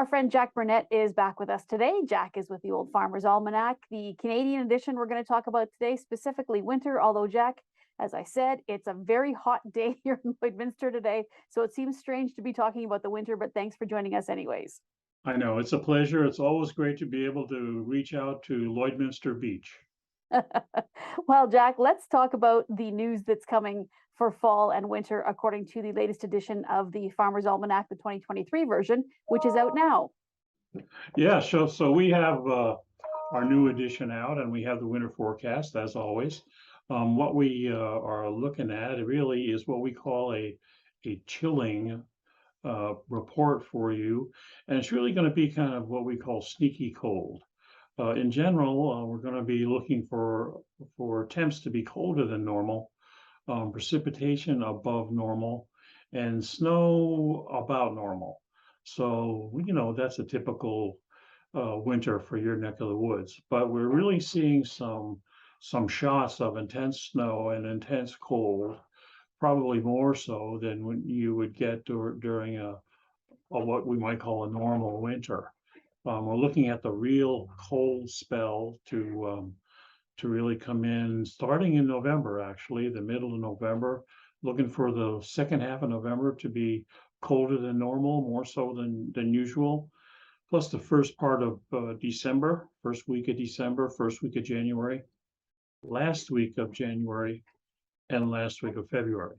Our friend Jack Burnett is back with us today. Jack is with the old Farmers Almanac, the Canadian edition we're going to talk about today, specifically winter. Although, Jack, as I said, it's a very hot day here in Lloydminster today, so it seems strange to be talking about the winter, but thanks for joining us anyways. I know, it's a pleasure. It's always great to be able to reach out to Lloydminster Beach. Well, Jack, let's talk about the news that's coming for fall and winter, according to the latest edition of the Farmers Almanac, the 2023 version, which is out now. Yeah, so we have our new edition out, and we have the winter forecast, as always. What we are looking at really is what we call a chilling report for you, and it's really going to be kind of what we call sneaky cold. In general, we're going to be looking for temps to be colder than normal, precipitation above normal, and snow about normal. So, that's a typical winter for your neck of the woods. But we're really seeing some shots of intense snow and intense cold, probably more so than when you would get during a what we might call a normal winter. We're looking at the real cold spell to really come in starting in November, actually, the middle of November, looking for the second half of November to be colder than normal, more so than usual, plus the first part of December, first week of December, first week of January, last week of January, and last week of February.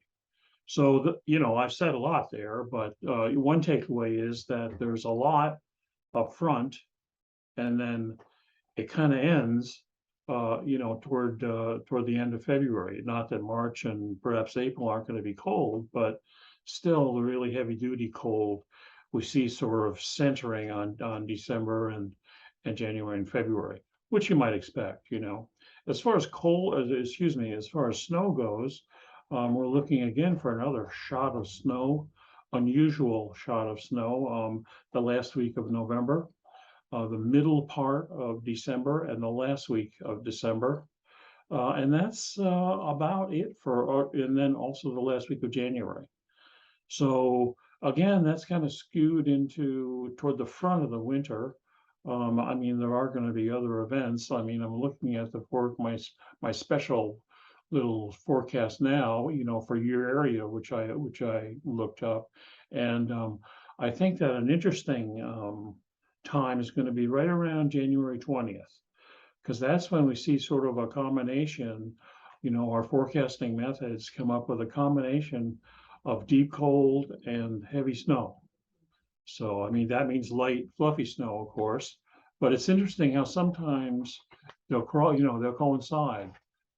So, I've said a lot there, but one takeaway is that there's a lot up front, and then it kind of ends, toward the end of February. Not that March and perhaps April aren't going to be cold, but still the really heavy duty cold we see sort of centering on December and January and February, which you might expect. As far as as far as snow goes, we're looking again for another shot of snow, unusual shot of snow, the last week of November, the middle part of December, and the last week of December. And that's about it and then also the last week of January. So again, that's kind of skewed toward the front of the winter. There are going to be other events. I'm looking at my special little forecast now, for your area, which I looked up, and I think that an interesting time is going to be right around January 20th, because that's when we see sort of a combination. Our forecasting methods come up with a combination of deep cold and heavy snow. So that means light, fluffy snow, of course, but it's interesting how sometimes they'll coincide.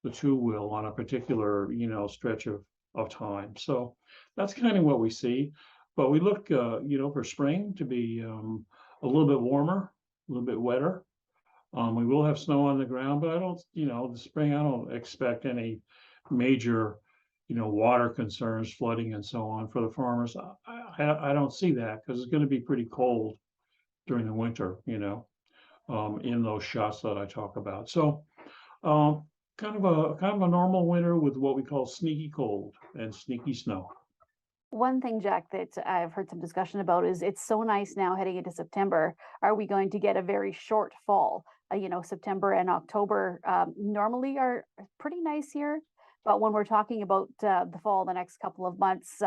The two will on a particular, stretch of time. So that's kind of what we see. But we look, for spring to be a little bit warmer, a little bit wetter. We will have snow on the ground, but I don't, the spring, I don't expect any major, water concerns, flooding and so on for the farmers. I don't see that, because it's going to be pretty cold during the winter, in those shots that I talk about. So, kind of a normal winter with what we call sneaky cold and sneaky snow. One thing, Jack, that I've heard some discussion about is it's so nice now heading into September. Are we going to get a very short fall? September and October normally are pretty nice here. But when we're talking about the fall, the next couple of months,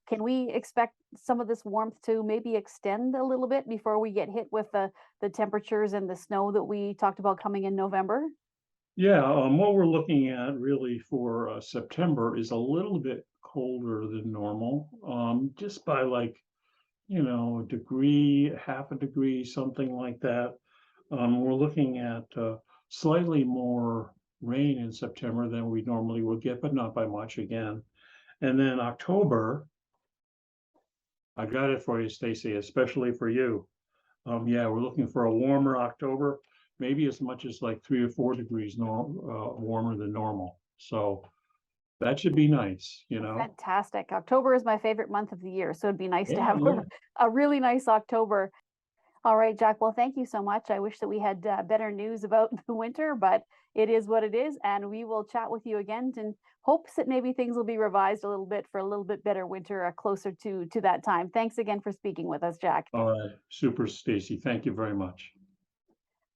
can we expect some of this warmth to maybe extend a little bit before we get hit with the temperatures and the snow that we talked about coming in November? Yeah, what we're looking at really for September is a little bit colder than normal, just by a degree, half a degree, something like that. We're looking at slightly more rain in September than we normally would get, but not by much again. And then October, I got it for you, Stacy, especially for you. Yeah, we're looking for a warmer October, maybe as much as like 3 or 4 degrees warmer than normal. So that should be nice, Fantastic. October is my favorite month of the year, so it'd be nice to have Yeah. a really nice October. All right, Jack. Well, thank you so much. I wish that we had better news about the winter, but it is what it is. And we will chat with you again in hopes that maybe things will be revised a little bit for a little bit better winter closer to that time. Thanks again for speaking with us, Jack. All right, super, Stacy. Thank you very much.